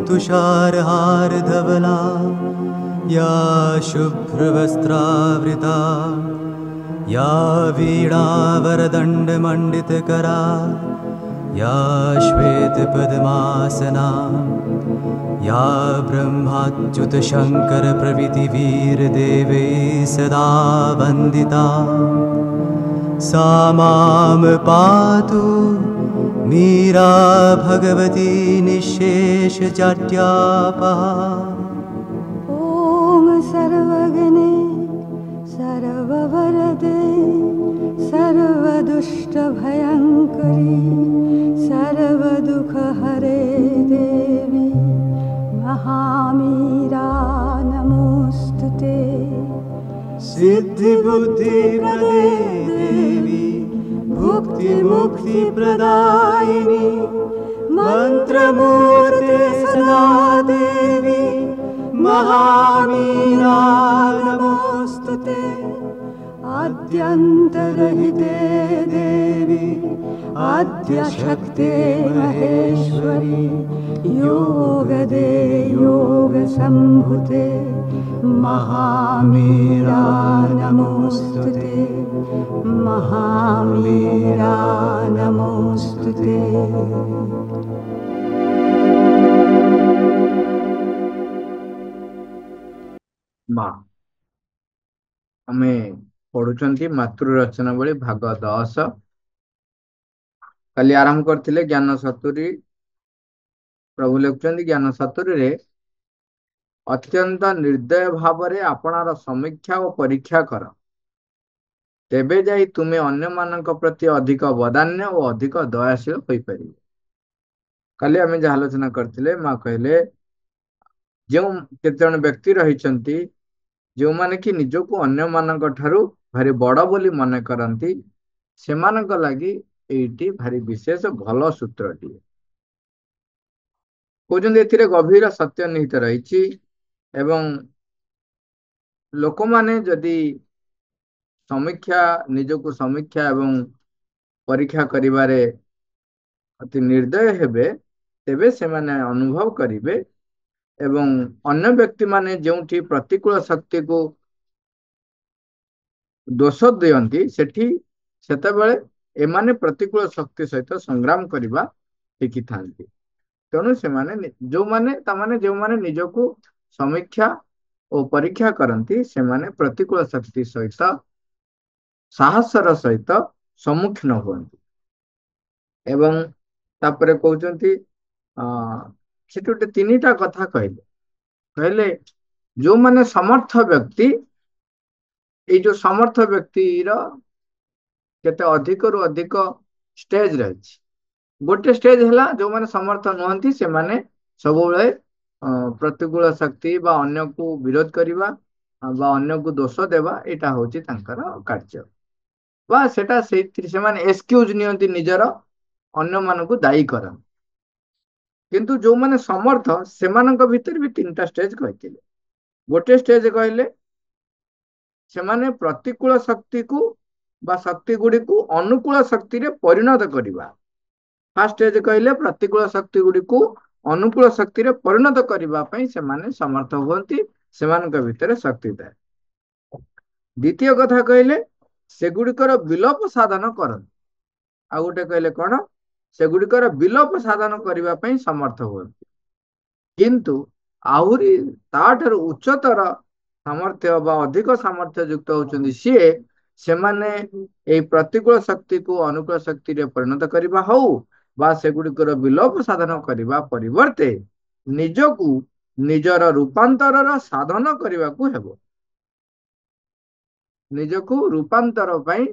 तुषारहार धवला या शुभ्रवस्त्रावृता या वीणावरदण्डमण्डितकरा या श्वेतपद्मासना या ब्रह्माच्युतशङ्करप्रभृतिवीरदेवै सदा वन्दिता सा मां पातु मीरा भगवती निःशेषजाड्यापहा। ॐ सर्वगणे सर्ववरदे सर्वदुष्टभयङ्करी सर्वदुःखहरे देवी महामीरा नमोऽस्तुते। सिद्धिबुद्धिप्रदे देवी भुक्तिमुक्तिप्रदायिनी मन्त्रमूर्ते सदा देवी महामीरा नमोऽस्तुते। आद्यन्तरहिते देवी आद्यशक्ते महेश्वरी योगदे योगसम्भुते महामीरा नमोऽस्तुते महामीरा नमोऽस्तुते। माँ आमे पढ़ुचंती मातृ रचना बळी भाग 10 काली आरंभ करथिले ज्ञान सतुरी। प्रभु लिखुचंती ज्ञान सतुरी रे अत्यंत निर्दय भावरे आपणार समीक्षा और परीक्षा कर, तेबे जाई तुमे अन्य मानक प्रति अधिक बदान्य और अधिक दयाशील होई परिबे। काली आमे जे आलोचना करथिले माँ कहले जो केतजन व्यक्ति रहिचंती जो माने कि निजको अन्य मानक ठारू भारी बड़ बोली मने करंती सेमानक लागि एटी भारी विशेष भल सूत्रटी कहते एथिरे गभीर सत्य निहित रही एवं लोक माने जदि समीक्षा निजको समीक्षा एवं परीक्षा करिबारे अति निर्दय हेबे तेबे से माने अनुभव करिवे एवं अन्य व्यक्ति माने जोंठी प्रतिकूल शक्ति को दोष दियंती सेठी सेतेबेले एमाने प्रतिकूल शक्ति सहित संग्राम करिबा शिखि थांती। तेणु से माने जो माने निजको समीक्षा और परीक्षा करती से माने प्रतिकूल शक्ति सहित साहसर सहित सम्मुखीन हुअन्ति। एवं तापरे कहउचंती से गोटे 3टा कथा कहले जो माने समर्थ व्यक्ति ये जो समर्थ व्यक्ति केते अधिक रु अधिक स्टेज रही। गोटे स्टेज है जो माने समर्थ नुहंती से माने सबुबले प्रतिकूल शक्ति बा अन्य को विरोध करिबा बा अन्य को दोष देवा एटा होची तांकर कार्य बा सेटा से माने एक्सक्यूज नियंती निजर अन्य मान को दायी करन। किंतु जो माने समर्थ से मानक भीतर भी 3टा स्टेज कहथिले। गोटे स्टेज कहले से माने प्रतिकूल शक्ति को बा शक्ति गुडी को अनुकूल शक्ति रे परिणत करिबा। फर्स्ट स्टेज कहले प्रतिकूल शक्ति गुडी को अनुकूल शक्ति रे परिणत करिबा पई से माने समर्थ होंती से मानक भीतर शक्ति थाए। द्वितीय कथा कहले से गुडिकर विलोप साधन करन। आ गोटे कहले कोन से गुडिकर विलोप साधन करिबा पई समर्थ होंती। किंतु आहुरी ताठर उच्चतर सामर्थ्य बा अधिक सामर्थ्य युक्त होचंदी सीए से माने ए प्रतिकूल शक्ति को अनुकूल शक्ति रे परिणत करिबा हो बा से गुडिकर विलोप साधन करिबा परिवर्ते निजको निजर रूपांतरर साधन करिबा को हेबो। निजको रूपांतर पई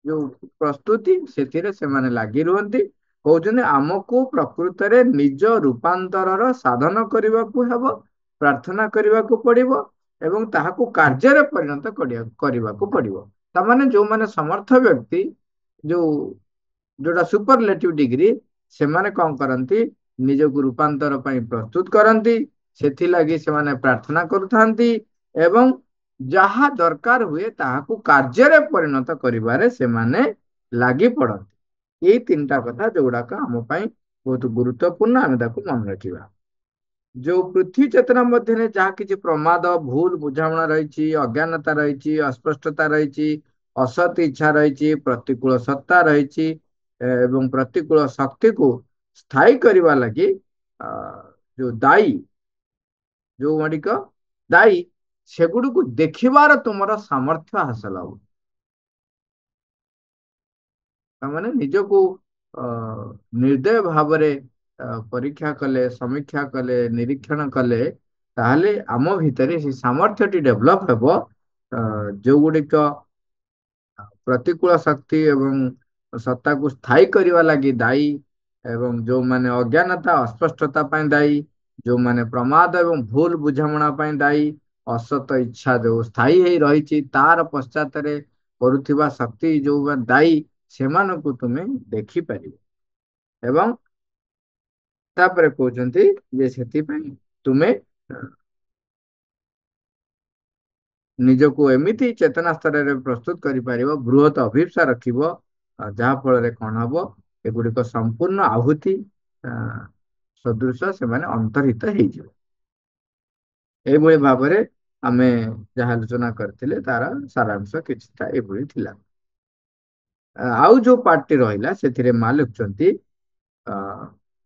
जो प्रस्तुति सेथिरे से माने लागि रुहंती कहउचंदी आमको प्रकृत रे निज रूपांतरर साधन करिबा को हेबो, प्रार्थना करिबा को पड़िबो एवं ताहाको कार्य रे परिणत करिबा को पड़िबो। ता माने जो माने समर्थ व्यक्ति जो जोटा सुपरलेटिव डिग्री से माने कौन करंती निजको रूपांतर पई प्रस्तुत करंती सेथि लागि से माने प्रार्थना करूथांती एवं जहा दरकार हुए ताहाको कार्य रे परिणत करिबारे से माने लागि पड़ंती। ये 3टा कथा जोड़ाक आम पई बहुत गुरुत्वपूर्ण आमे ताको मन रखिबा। जो पृथ्वी चेतना मध्य जहाँ किसी प्रमाद भूल बुझामणा रही अज्ञानता रही अस्पष्टता रही असत इच्छा रही प्रतिकूल सत्ता रही एवं प्रतिकूल शक्ति को स्थायी करने लगी जो दायी जो गुड़िक दायी सेगुड़ देखिबार तुमर सामर्थ्य हासिल हो मैंने निजको निर्दय भाव परीक्षा कले समीक्षा कले निरीक्षण कले ताहले आम भितर से सामर्थ्य डेभलप हेबो जो गुड़िक प्रतिकूल शक्ति एवं सत्ता को स्थायी करने लगी दायी एवं जो माने अज्ञानता अस्पष्टता पाई दायी जो माने प्रमाद एवं भूल बुझामणा पाई दायी असत इच्छा जो स्थायी है रही तार पश्चात करुवा शक्ति जो दायी सेमानकु तुमे देखि परिबो एवं तापर कहउचंती जे सेति तुमे निजको एमिति चेतना स्तर में प्रस्तुत करि परिबो बृहत अभिप्सा रखिबो जहा फल रे कोन हबो एगुडिक संपूर्ण आहुति सदृश से माने अंतर्हित हे जिवो एभଳି भाबरे आमे जहा आलोचना करथिले तार सारांश किछटा एभଳି थिला आउ जो पार्टी रहिला सेथिरे मा लिखुचंती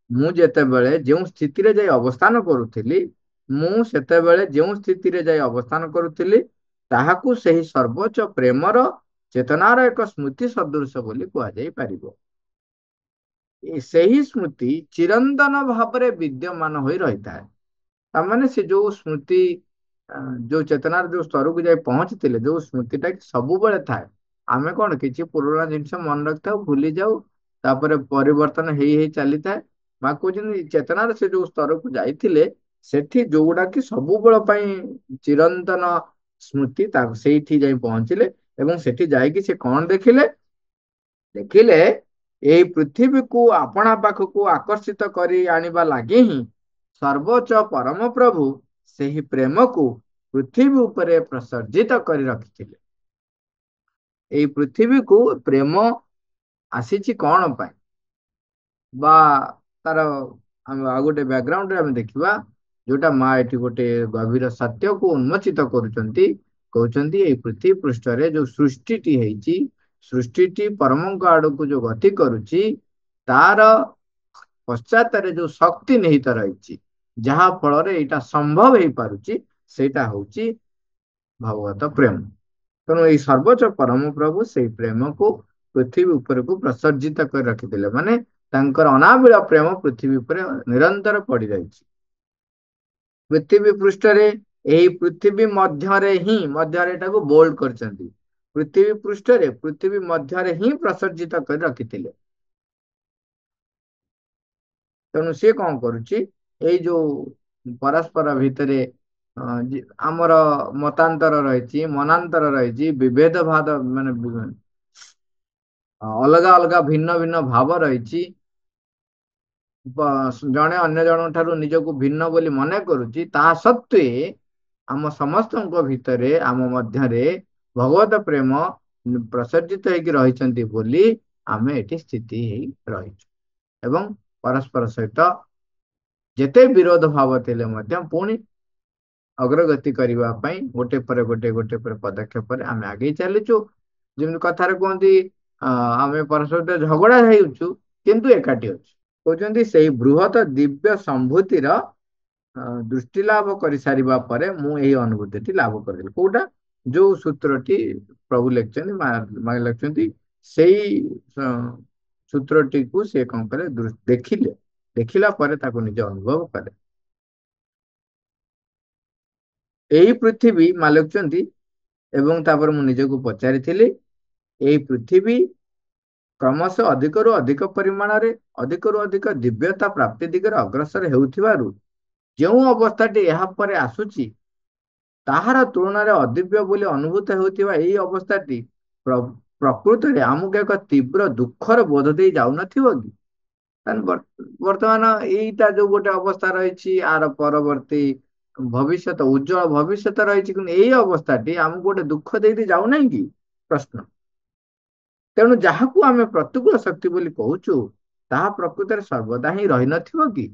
मु जेतेबेले जो स्थिति रे जाय अवस्थान करूथिली मु सेतेबेले जो स्थिति रे जाय अवस्थान करूथिली ताहाकू सही सर्वोच्च प्रेमर चेतनार एक स्मृति सदृश बोली कुआ जाई परिबो सही स्मृति चिरंतन भावरे विद्यमान होई रहिता तामाने से जो स्मृति जो चेतनार जो स्तर को जाई पहुंचतिले जो स्मृतिटा सबु बेले थाए आमे कोन किछि पुराना जिंस मन रखता भूली जाऊ तापर परिवर्तन हेई हेई चली थाए मा कहउछन चेतनार से जो स्तर को जाइतिले सेठी जोगुडा कि सबु बेल पई चिरंतन स्मृति ता सेठी जाई पहुंचिले एवं सेठी जाई कि से कोन देखिले देखिले एई पृथ्वी को अपना पाखक आकर्षित करी आनिबा लागे ही सर्वोच्च परम प्रभु सेही प्रेम को पृथ्वी उपरे प्रसर्जित करी रखिथिले एई पृथ्वी को प्रेम आसीची कौन पाए बा तार हम आ गोटे बैकग्राउंड रे हम देखिबा जोटा माँ एठी गोटे गभीर सत्य को उन्मोचित करूचंती कहउचंती एई पृथ्वी पृष्ठ रे जो सृष्टिटी हेची सृष्टिटी परमंक आड़को जो गति करुची तार पश्चात जो शक्ति निहित रही जहा फल रे एटा संभव हो पारुची सेटा होची भगवत प्रेम तेणु ये सर्वोच्च परम प्रभु से प्रेम को पृथ्वी ऊपर को प्रसर्जित कर रखिले माने तांकर अनाबिल प्रेम पृथ्वी ऊपर निरंतर पड़ी रही पृथ्वी पृष्ठ रे एही पृथ्वी मध्य को बोल्ड करचंती पृथ्वी पृष्ठ रे पृथ्वी मध्य रे ही प्रसर्जित कर रखिले तेणु सी कौन करुची एई जो परस्पर भितरे आमर मतांतर रही मनांतर रही विभेद भाव माने अलग अलग भिन्न भिन्न भाव रही जड़े अन्य जन ठारू निजको भिन्न बोली मने करुची ता सत्वे आम समस्त भितरे आम मध्य भगवत प्रेम प्रसर्जित होगी रही बोली आमे एटी स्थिति रही एवं परस्पर सहित जेते विरोध भाव थिले मध्य पुणी अग्रगति करने गोटे पर गोटे गोटे पर पदक्षेप आमे आगे चलीचु जमी कथार कहती आमे परस्पर झगड़ा होचु किंतु एकाठी अच्छु कहते से बृहत दिव्य संभूतिर दृष्टि लाभ कर सारिबा परे मु एही अनुभूति लाभ कर कोटा जो सूत्रटी प्रभु लिखते से सूत्रटी को से कौन करे देखिले देखिला परे ताको निज अनुभव करे यही पृथ्वी मालिकचंदी एवं तापर मु निजको पचारि थिली यही पृथ्वी क्रमश अधिक रु अधिक परिमाण रे अधिक रु अधिक दिव्यता प्राप्ति दिगरे अग्रसर हेउथिबारु जो अवस्थाटी यहाँ पर आसुची ताहार तुलन में अदिव्य बोली अनुभूत होतिबा एही अवस्थाटी प्रकृत रे आमुक एक तीव्र दुखर बोध दे जाउ नथिबो कि वर्तमान एटा जो गोटे अवस्था रही आर परवर्ती भविष्य उज्जवल भविष्य रही अवस्थाटी आमको गोटे दुख दे जाऊ ना कि प्रश्न तेणु जहाँ को आम प्रतिकूल शक्ति बोली कहूचु ताहा प्रकृत सर्वदा ही रही नथिबो कि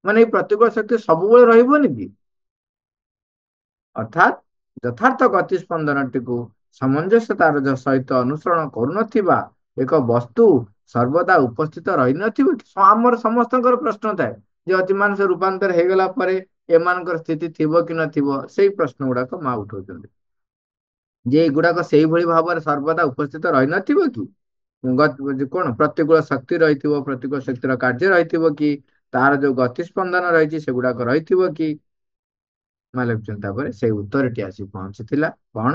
ମାନେ ଏଇ ପ୍ରତିକୂଳ ଶକ୍ତି ସବୁବେଳେ ରହିବନି କି? ଅର୍ଥାତ୍ ଯଥାର୍ଥ ଗତି ସ୍ପନ୍ଦନଟିକୁ ସାମଞ୍ଜସ୍ୟତାର ସହିତ ଅନୁସରଣ କରୁନଥିବା ଏକ ବସ୍ତୁ ସର୍ବଦା ଉପସ୍ଥିତ ରହିନଥିବ କି? ଆମର ସମସ୍ତଙ୍କର ପ୍ରଶ୍ନ ଥାଏ ଯେ ଅତିମାନସ ରୂପାନ୍ତର ହେଇଗଲା ପରେ ଏମାନଙ୍କର ସ୍ଥିତି ଥିବ କି ନଥିବ, ସେଇ ପ୍ରଶ୍ନ ଗୁଡାକ ମା ଉଠାଉଛନ୍ତି ଯେ ଏଗୁଡାକ ସେଇଭଳି ଭାବରେ ସର୍ବଦା ଉପସ୍ଥିତ ରହିନଥିବ କି? କଣ ପ୍ରତିକୂଳ ଶକ୍ତି ରହିଥିବ, ପ୍ରତିକୂଳ ଶକ୍ତିର କାର୍ଯ୍ୟ ରହିଥିବ କି, ତାର ଯୋଉ ଗତି ସ୍ପନ୍ଦନ ରହିଛି ସେଗୁଡାକ ରହିଥିବ କି? ମା ଲେଖୁଛନ୍ତି ତାପରେ ସେଇ ଉତ୍ତରଟି ଆସି ପହଞ୍ଚିଥିଲା। କଣ?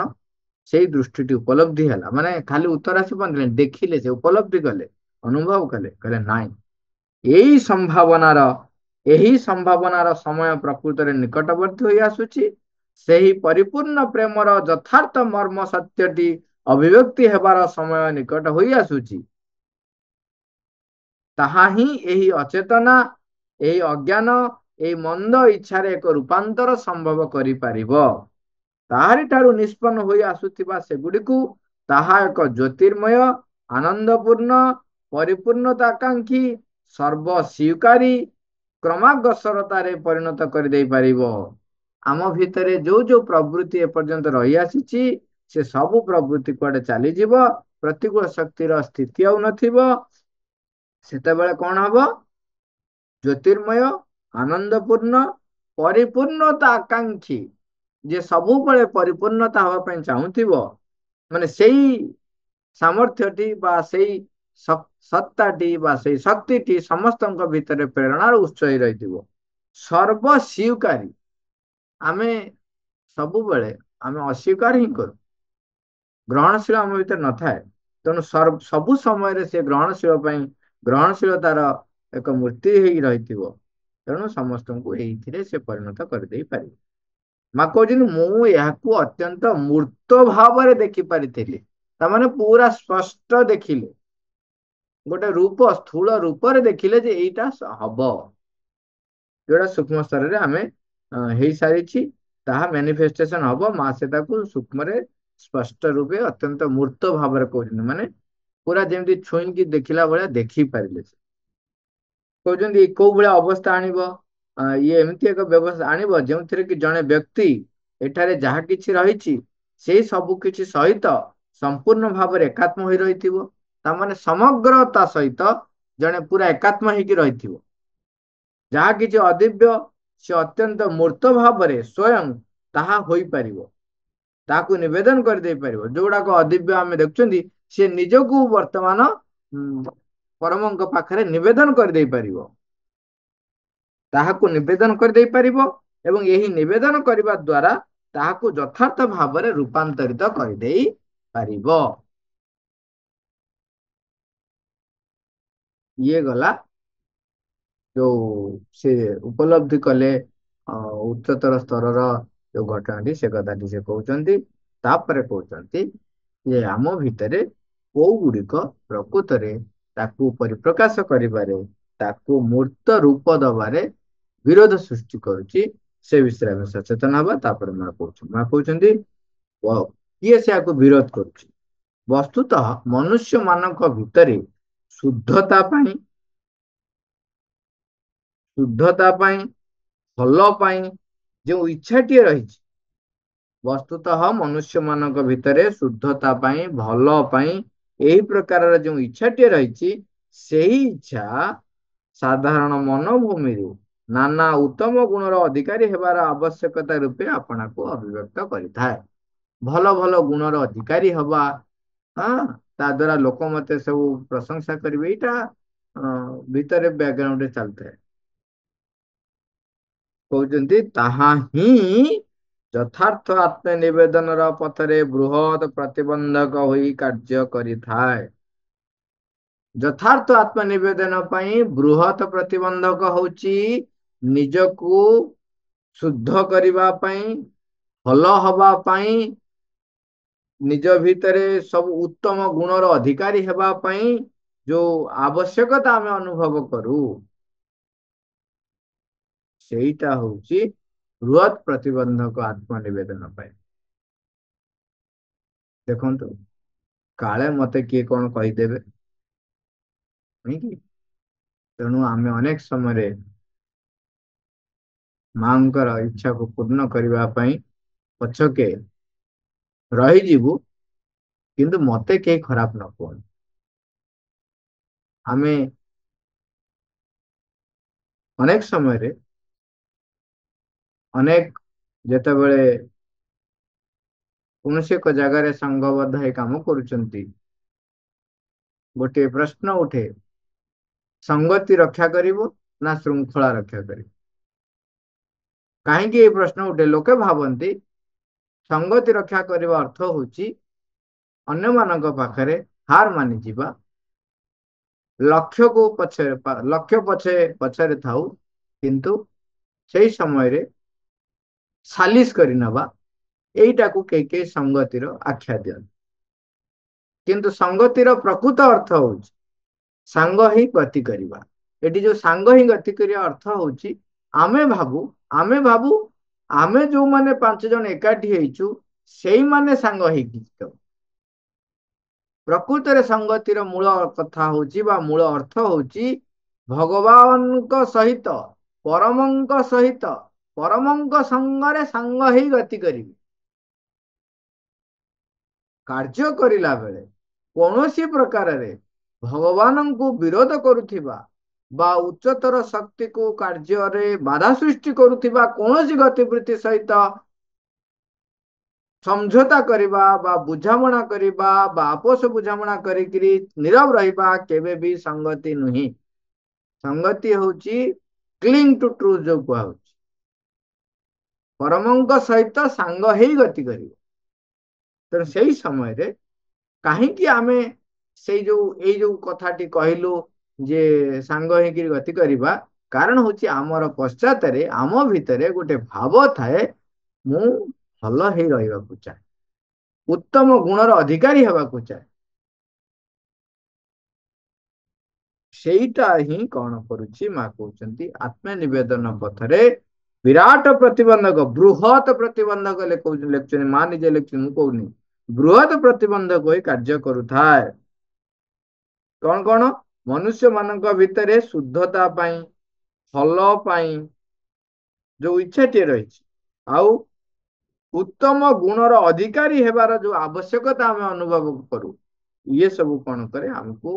ସେଇ ଦୃଷ୍ଟିଟି ଉପଲବ୍ଧି ହେଲା, ମାନେ ଖାଲି ଉତ୍ତର ଆସି ପହଞ୍ଚିଲେ, ଦେଖିଲେ, ସେ ଉପଲବ୍ଧି କଲେ, ଅନୁଭବ କଲେ, କହିଲେ ନାଇଁ, ଏଇ ସମ୍ଭାବନାର ଏହି ସମ୍ଭାବନାର ସମୟ ପ୍ରକୃତରେ ନିକଟବର୍ତ୍ତୀ ହୋଇ ଆସୁଛି। ସେହି ପରିପୂର୍ଣ୍ଣ ପ୍ରେମର ଯଥାର୍ଥ ମର୍ମ ସତ୍ୟଟି ଅଭିବ୍ୟକ୍ତି ହେବାର ସମୟ ନିକଟ ହୋଇ ଆସୁଛି। ତାହା ହିଁ ଏହି ଅଚେତନା, ଏହି ଅଜ୍ଞାନ, ଏହି ମନ୍ଦ ଇଚ୍ଛାରେ ଏକ ରୂପାନ୍ତର ସମ୍ଭବ କରିପାରିବ। ତାହାରି ଠାରୁ ନିଷ୍ପନ୍ନ ହୋଇ ଆସୁଥିବା ସେଗୁଡ଼ିକୁ ତାହା ଏକ ଜ୍ୟୋତିର୍ମୟ, ଆନନ୍ଦପୂର୍ଣ୍ଣ, ପରିପୂର୍ଣ୍ଣତାକାଂକ୍ଷୀ, ସର୍ବସ୍ୱୀକାରୀ କ୍ରମାଗସରତାରେ ପରିଣତ କରିଦେଇ ପାରିବ। ଆମ ଭିତରେ ଯୋଉ ଯୋଉ ପ୍ରବୃତ୍ତି ଏପର୍ଯ୍ୟନ୍ତ ରହି ଆସିଛି, ସେ ସବୁ ପ୍ରବୃତ୍ତି କୁଆଡେ ଚାଲିଯିବ, ପ୍ରତିକୂଳ ଶକ୍ତିର ସ୍ଥିତି ଆଉ ନଥିବ। ସେତେବେଳେ କଣ ହବ? ଜ୍ୟୋତିର୍ମୟ, ଆନନ୍ଦପୂର୍ଣ୍ଣ, ପରିପୂର୍ଣ୍ଣତା ଆକାଂକ୍ଷୀ, ଯେ ସବୁବେଳେ ପରିପୂର୍ଣ୍ଣତା ହବା ପାଇଁ ଚାହୁଁଥିବ, ମାନେ ସେଇ ସାମର୍ଥ୍ୟଟି ବା ସେଇ ସତ୍ତାଟି ବା ସେଇ ଶକ୍ତିଟି ସମସ୍ତଙ୍କ ଭିତରେ ପ୍ରେରଣାର ଉତ୍ସ ହେଇ ରହିଥିବ। ସର୍ବସ୍ୱୀକାରୀ, ଆମେ ସବୁବେଳେ ଆମେ ଅସ୍ୱୀକାର ହିଁ କରୁ, ଗ୍ରହଣଶୀଳ ଆମ ଭିତରେ ନଥାଏ। ତେଣୁ ସବୁ ସମୟରେ ସେ ଗ୍ରହଣଶୀଳ ପାଇଁ ଗ୍ରହଣଶୀଳତାର ଏକ ମୂର୍ତ୍ତି ହେଇ ରହିଥିବ। ତେଣୁ ସମସ୍ତଙ୍କୁ ଏଇଥିରେ ସେ ପରିଣତ କରିଦେଇ ପାରିବ। ମା କହୁଛନ୍ତି ମୁଁ ଏହାକୁ ଅତ୍ୟନ୍ତ ମୂର୍ତ୍ତ ଭାବରେ ଦେଖିପାରିଥିଲି। ତାମାନେ ପୁରା ସ୍ପଷ୍ଟ ଦେଖିଲେ, ଗୋଟେ ରୂପ, ସ୍ଥୂଳ ରୂପରେ ଦେଖିଲେ ଯେ ଏଇଟା ହବ, ଯୋଉଟା ସୂକ୍ଷ୍ମ ସ୍ତରରେ ଆମେ ହେଇସାରିଛି, ତାହା ମ୍ୟାନିଫେଷ୍ଟେସନ ହବ। ମା ସେଟାକୁ ସୂକ୍ଷ୍ମରେ ସ୍ପଷ୍ଟ ରୂପେ ଅତ୍ୟନ୍ତ ମୂର୍ତ୍ତ ଭାବରେ କହୁଛନ୍ତି, ମାନେ ପୁରା ଯେମିତି ଛୁଇଁକି ଦେଖିଲା ଭଳିଆ ଦେଖି ପାରିଲେ। କହୁଛନ୍ତି କୋଉ ଭଳିଆ ଅବସ୍ଥା ଆଣିବ? ଇଏ ଏମିତି ଏକ ବ୍ୟବସ୍ଥା ଆଣିବ ଯେଉଁଥିରେ କି ଜଣେ ବ୍ୟକ୍ତି ଏଠାରେ ଯାହା କିଛି ରହିଛି ସେଇ ସବୁ କିଛି ସହିତ ସମ୍ପୂର୍ଣ୍ଣ ଭାବରେ ଏକାତ୍ମ ହୋଇ ରହିଥିବ। ତାମାନେ ସମଗ୍ରତା ସହିତ ଜଣେ ପୁରା ଏକାତ୍ମ ହେଇକି ରହିଥିବ। ଯାହା କିଛି ଅଦିବ୍ୟ ସେ ଅତ୍ୟନ୍ତ ମୂର୍ତ୍ତ ଭାବରେ ସ୍ୱୟଂ ତାହା ହୋଇପାରିବ, ତାହାକୁ ନିବେଦନ କରିଦେଇ ପାରିବ। ଯୋଉଗୁଡାକ ଅଦିବ୍ୟ ଆମେ ଦେଖୁଛନ୍ତି, ସେ ନିଜକୁ ବର୍ତ୍ତମାନ ପରମଙ୍କ ପାଖରେ ନିବେଦନ କରିଦେଇ ପାରିବ, ତାହାକୁ ନିବେଦନ କରିଦେଇ ପାରିବ ଏବଂ ଏହି ନିବେଦନ କରିବା ଦ୍ୱାରା ତାହାକୁ ଯଥାର୍ଥ ଭାବରେ ରୂପାନ୍ତରିତ କରିଦେଇ ପାରିବ। ଇଏ ଗଲା ଯୋଉ ସେ ଉପଲବ୍ଧି କଲେ ଉଚ୍ଚତର ସ୍ତରର ଯୋଉ ଘଟଣାଟି, ସେ କଥାଟି ସେ କହୁଛନ୍ତି। ତାପରେ କହୁଛନ୍ତି ଯେ ଆମ ଭିତରେ କୋଉ ଗୁଡିକ ପ୍ରକୃତରେ ତାକୁ ପରିପ୍ରକାଶ କରିବାରେ, ତାକୁ ମୂର୍ତ୍ତ ରୂପ ଦବାରେ ବିରୋଧ ସୃଷ୍ଟି କରୁଛି, ସେ ବିଷୟରେ ଆମେ ସଚେତନ ହବା। ତାପରେ ମା କହୁଛନ୍ତି କିଏ ସେଆକୁ ବିରୋଧ କରୁଛି? ବସ୍ତୁତଃ ମନୁଷ୍ୟ ମାନଙ୍କ ଭିତରେ ଶୁଦ୍ଧତା ପାଇଁ, ଭଲ ପାଇଁ ଯେଉଁ ଇଚ୍ଛାଟିଏ ରହିଛି, ବସ୍ତୁତଃ ମନୁଷ୍ୟ ମାନଙ୍କ ଭିତରେ ଶୁଦ୍ଧତା ପାଇଁ, ଭଲ ପାଇଁ ଏହି ପ୍ରକାରର ଯେଉଁ ଇଚ୍ଛାଟିଏ ରହିଛି, ସେହି ଇଚ୍ଛା ସାଧାରଣ ମନୋଭୂମିରୁ ନାନା ଉତ୍ତମ ଗୁଣର ଅଧିକାରୀ ହେବାର ଆବଶ୍ୟକତା ରୂପେ ଆପଣାକୁ ଅଭିବ୍ୟକ୍ତ କରିଥାଏ। ଭଲ ଭଲ ଗୁଣର ଅଧିକାରୀ ହବା, ତା ଦ୍ୱାରା ଲୋକ ମତେ ସବୁ ପ୍ରଶଂସା କରିବେ, ଏଇଟା ଭିତରେ ବ୍ୟାକଗ୍ରାଉଣ୍ଡରେ ଚାଲିଥାଏ। କହୁଛନ୍ତି ତାହା ହିଁ ଯଥାର୍ଥ ଆତ୍ମନିବେଦନର ପଥରେ ବୃହତ୍ ପ୍ରତିବନ୍ଧକ ହୋଇ କାର୍ଯ୍ୟ କରିଥାଏ। ଯଥାର୍ଥ ଆତ୍ମନିବେଦନ ପାଇଁ ବୃହତ୍ ପ୍ରତିବନ୍ଧକ ହଉଛି ନିଜକୁ ଶୁଦ୍ଧ କରିବା ପାଇଁ, ଭଲ ହବା ପାଇଁ, ନିଜ ଭିତରେ ସବୁ ଉତ୍ତମ ଗୁଣର ଅଧିକାରୀ ହେବା ପାଇଁ ଯୋଉ ଆବଶ୍ୟକତା ଆମେ ଅନୁଭବ କରୁ, ସେଇଟା ହଉଛି ବୃହତ୍ ପ୍ରତିବନ୍ଧକ ଆତ୍ମନିବେଦନ ପାଇଁ। ଦେଖନ୍ତୁ, କାଳେ ମତେ କିଏ କଣ କହିଦେବେ, ନାଇଁ କି? ତେଣୁ ଆମେ ଅନେକ ସମୟରେ ମାଙ୍କର ଇଚ୍ଛାକୁ ପୂର୍ଣ୍ଣ କରିବା ପାଇଁ ପଛକେ ରହିଯିବୁ, କିନ୍ତୁ ମତେ କେହି ଖରାପ ନ କୁହନ୍ତୁ। ଆମେ ଅନେକ ସମୟରେ ଅନେକ ଯେତେବେଳେ କୌଣସି ଏକ ଜାଗାରେ ସଂଘବଦ୍ଧ ହେଇ କାମ କରୁଛନ୍ତି, ଗୋଟିଏ ପ୍ରଶ୍ନ ଉଠେ, ସଂଗତି ରକ୍ଷା କରିବ ନା ଶୃଙ୍ଖଳା ରକ୍ଷା କରିବ? କାହିଁକି এই ପ୍ରଶ୍ନ ଉଠେ? ଲୋକେ ଭାବନ୍ତି ସଂଗତି ରକ୍ଷା କରିବା ଅର୍ଥ ହଉଛି ଅନ୍ୟମାନଙ୍କ ପାଖରେ ହାର ମାନିଯିବା, ଲକ୍ଷ୍ୟ ପଛରେ ଥାଉ, କିନ୍ତୁ ସେଇ ସମୟରେ ସାଲିସ କରି ନେବା, ଏଇଟାକୁ କେହି କେହି ସଂଗତିର ଆଖ୍ୟା ଦିଅନ୍ତି। କିନ୍ତୁ ସଂଗତିର ପ୍ରକୃତ ଅର୍ଥ ହଉଛି ସାଙ୍ଗ ହିଁ ଗତି କରିବା। ଏଠି ଯୋଉ ସାଙ୍ଗ ହିଁ ଗତି କରିବା ଅର୍ଥ ହଉଛି ଆମେ ଭାବୁ ଆମେ ଯୋଉମାନେ 5 ଜଣ ଏକାଠି ହେଇଛୁ ସେଇମାନେ ସାଙ୍ଗ ହେଇକି ଯିବ। ପ୍ରକୃତରେ ସଂଗତିର ମୂଳ କଥା ହଉଛି ବା ମୂଳ ଅର୍ଥ ହଉଛି ଭଗବାନଙ୍କ ସହିତ ପରମଙ୍କ ସଙ୍ଗରେ ସାଙ୍ଗ ହେଇ ଗତି କରିବି। କାର୍ଯ୍ୟ କରିଲା ବେଳେ କୌଣସି ପ୍ରକାରରେ ଭଗବାନଙ୍କୁ ବିରୋଧ କରୁଥିବା ବା ଉଚ୍ଚତର ଶକ୍ତିକୁ କାର୍ଯ୍ୟରେ ବାଧା ସୃଷ୍ଟି କରୁଥିବା କୌଣସି ଗତିବୃତ୍ତି ସହିତ ସମଝୋତା କରିବା ବା ବୁଝାମଣା କରିବା ବା ଆପୋଷ ବୁଝାମଣା କରିକିରି ନୀରବ ରହିବା କେବେ ବି ସଂଗତି ନୁହେଁ। ସଂଗତି ହଉଛି କ୍ଲିଙ୍ଗ ଟୁ ଟ୍ରୁଥ ଯୋଉ କୁହାହଉଛି, ପରମଙ୍କ ସହିତ ସାଙ୍ଗ ହେଇ ଗତି କରିବ। ତେଣୁ ସେଇ ସମୟରେ କାହିଁକି ଆମେ ଏଇ ଯୋଉ କଥାଟି କହିଲୁ ଯେ ସାଙ୍ଗ ହେଇକିରି ଗତି କରିବା, କାରଣ ହଉଛି ଆମର ପଶ୍ଚାତରେ ଆମ ଭିତରେ ଗୋଟେ ଭାବ ଥାଏ, ମୁଁ ଭଲ ହେଇ ରହିବାକୁ ଚାହେଁ, ଉତ୍ତମ ଗୁଣର ଅଧିକାରୀ ହେବାକୁ ଚାହେଁ। ସେଇଟା ହିଁ କଣ କରୁଛି ମା କହୁଛନ୍ତି ଆତ୍ମନିବେଦନ ପଥରେ ବିରାଟ ପ୍ରତିବନ୍ଧକ, ବୃହତ ପ୍ରତିବନ୍ଧକ ଲେଖୁଛନ୍ତି ମା ନିଜେ ଲେଖୁଛନ୍ତି, ମୁଁ କହୁନି, ବୃହତ ପ୍ରତିବନ୍ଧକ ହୋଇ କାର୍ଯ୍ୟ କରୁଥାଏ। କଣ କଣ? ମନୁଷ୍ୟ ମାନଙ୍କ ଭିତରେ ଶୁଦ୍ଧତା ପାଇଁ, ଫଲ ପାଇଁ ଯୋଉ ଇଚ୍ଛାଟିଏ ରହିଛି, ଆଉ ଉତ୍ତମ ଗୁଣର ଅଧିକାରୀ ହେବାର ଯୋଉ ଆବଶ୍ୟକତା ଆମେ ଅନୁଭବ କରୁ, ଇଏ ସବୁ କଣ କରେ? ଆମକୁ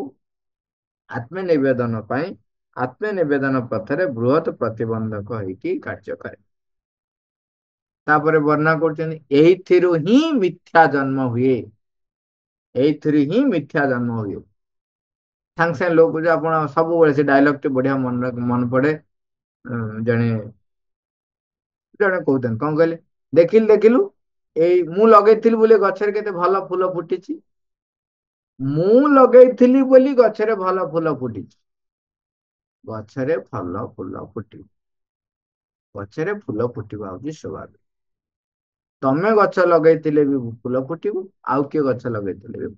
ଆତ୍ମନିବେଦନ ପଥରେ ବୃହତ ପ୍ରତିବନ୍ଧକ ହେଇକି କାର୍ଯ୍ୟ କରେ। ତାପରେ ବର୍ଣ୍ଣନା କରୁଛନ୍ତି ଏଇଥିରୁ ହିଁ ମିଥ୍ୟା ଜନ୍ମ ହୁଏ। ଏଇଥିରୁ ହିଁ ମିଥ୍ୟା ଜନ୍ମ ହୁଏ। ସାଙ୍ଗେ ସାଙ୍ଗେ ଲୋକ ଯେ ଆପଣ ସବୁବେଳେ ସେ ଡାଇଲଗ ଟି ବଢିଆ ମନେ ପଡେ। ଜଣେ ଜଣେ କହୁଛନ୍ତି କଣ କହିଲେ, ଦେଖିଲୁ ଏଇ ମୁଁ ଲଗେଇଥିଲି ବୋଲି ଗଛରେ କେତେ ଭଲ ଫୁଲ ଫୁଟିଛି। ମୁଁ ଲଗେଇଥିଲି ବୋଲି ଗଛରେ ଭଲ ଫୁଲ ଫୁଟିଛି। ଗଛରେ ଭଲ ଫୁଲ ଫୁଟିବ, ଗଛରେ ଫୁଲ ଫୁଟିବା ହଉଛି ସ୍ୱାଭାବିକ। ତମେ ଗଛ ଲଗେଇଥିଲେ ବି ଫୁଲ ଫୁଟିବ, ଆଉ କିଏ ଗଛ ଲଗେଇଥିଲେ ବି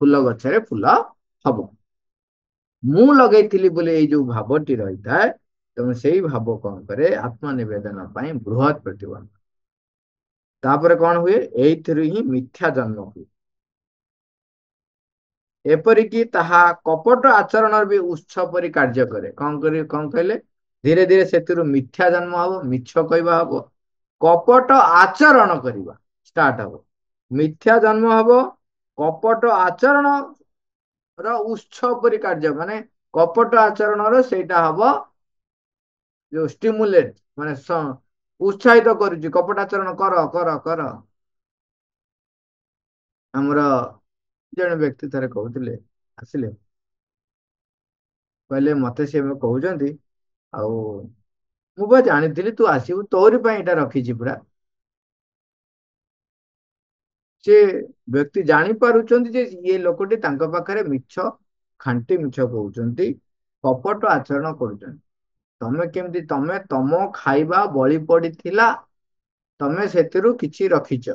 ଫୁଲ ଗଛରେ ଫୁଲ ହବ। ମୁଁ ଲଗେଇଥିଲି ବୋଲି ଏଇ ଯୋଉ ଭାବଟି ରହିଥାଏ, ତେଣୁ ସେଇ ଭାବ କଣ କରେ? ଆତ୍ମନିବେଦନ ପାଇଁ ବୃହତ ପ୍ରତିବନ୍ଧ। ତାପରେ କଣ ହୁଏ? ଏଇଥିରୁ ହିଁ ମିଥ୍ୟା ଜନ୍ମ ହୁଏ। ଏପରିକି ତାହା କପଟ ଆଚରଣର ବି ଉତ୍ସ ପରି କାର୍ଯ୍ୟ କରେ। କଣ କହିଲେ? ଧୀରେ ଧୀରେ ସେଥିରୁ ମିଥ୍ୟା ଜନ୍ମ ହବ, ମିଛ କହିବା ହବ, କପଟ ଆଚରଣ କରିବା ଷ୍ଟାର୍ଟ ହବ, ମିଥ୍ୟା ଜନ୍ମ ହବ, କପଟ ଆଚରଣ ର ଉତ୍ସ ପରି କାର୍ଯ୍ୟ, ମାନେ କପଟ ଆଚରଣର ସେଇଟା ହବ ଯୋଉ ଷ୍ଟିମୁଲେଟ, ମାନେ ଉତ୍ସାହିତ କରୁଛି, କପଟ ଆଚରଣ କର କର କର। ଆମର ଜଣେ ବ୍ୟକ୍ତି ଥରେ କହୁଥିଲେ, ଆସିଲେ କହିଲେ ମତେ ସେ କହୁଛନ୍ତି, ଆଉ ମୁଁ ବା ଜାଣିଥିଲି ତୁ ଆସିବୁ, ତୋରି ପାଇଁ ଏଇଟା ରଖିଛି ପୁରା। ସେ ବ୍ୟକ୍ତି ଜାଣି ପାରୁଛନ୍ତି ଯେ ଇଏ ଲୋକଟି ତାଙ୍କ ପାଖରେ ମିଛ, ଖାଣ୍ଟି ମିଛ କହୁଛନ୍ତି, କପଟ ଆଚରଣ କରୁଛନ୍ତି। ତମ ଖାଇବା ବଳି ପଡିଥିଲା, ତମେ ସେଥିରୁ କିଛି ରଖିଛ,